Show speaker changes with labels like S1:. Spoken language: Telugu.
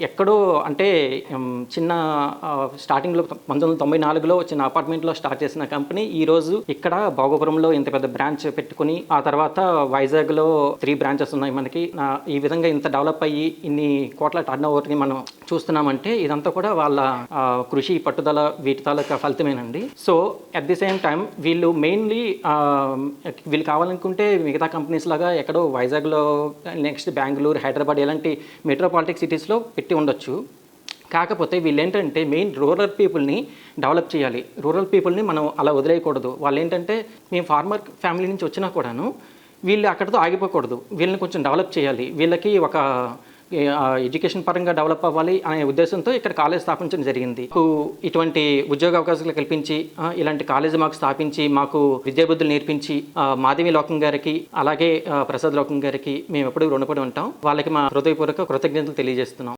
S1: ఎక్కడో అంటే చిన్న స్టార్టింగ్లో 1994లో చిన్న అపార్ట్మెంట్లో స్టార్ట్ చేసిన కంపెనీ ఈరోజు ఇక్కడ భోగపురంలో ఇంత పెద్ద బ్రాంచ్ పెట్టుకుని ఆ తర్వాత వైజాగ్లో 3 బ్రాంచెస్ ఉన్నాయి మనకి. ఈ విధంగా ఇంత డెవలప్ అయ్యి ఇన్ని కోట్ల టర్న్ ఓవర్ని మనం చూస్తున్నామంటే ఇదంతా కూడా వాళ్ళ కృషి పట్టుదల వీటి తాలూకా ఫలితమేనండి. So at the same time వీళ్ళు మెయిన్లీ వీళ్ళు కావాలనుకుంటే మిగతా కంపెనీస్ లాగా ఎక్కడో వైజాగ్లో నెక్స్ట్ బెంగళూరు హైదరాబాద్ ఇలాంటి మెట్రోపాలిటిక్ సిటీస్లో పెట్టి ఉండొచ్చు. కాకపోతే వీళ్ళు ఏంటంటే మెయిన్ రూరల్ పీపుల్ని డెవలప్ చేయాలి. రూరల్ పీపుల్ని మనం అలా వదిలేయకూడదు. వాళ్ళు ఏంటంటే మేము ఫార్మర్ ఫ్యామిలీ నుంచి వచ్చినా కూడాను వీళ్ళు అక్కడితో ఆగిపోకూడదు. వీళ్ళని కొంచెం డెవలప్ చేయాలి. వీళ్ళకి ఒక ఎడ్యుకేషన్ పరంగా డెవలప్ అవ్వాలి అనే ఉద్దేశంతో ఇక్కడ కాలేజ్ స్థాపించడం జరిగింది. ఇటువంటి ఉద్యోగ అవకాశాలు కల్పించి ఇలాంటి కాలేజీ మాకు స్థాపించి మాకు విద్యాబుద్ధులు నేర్పించి మాధవి లోకం గారికి అలాగే ప్రసాద్ లోకం గారికి మేము ఎప్పుడూ రుణపడి ఉంటాం. వాళ్ళకి మా హృదయపూర్వక కృతజ్ఞతలు తెలియజేస్తున్నాం.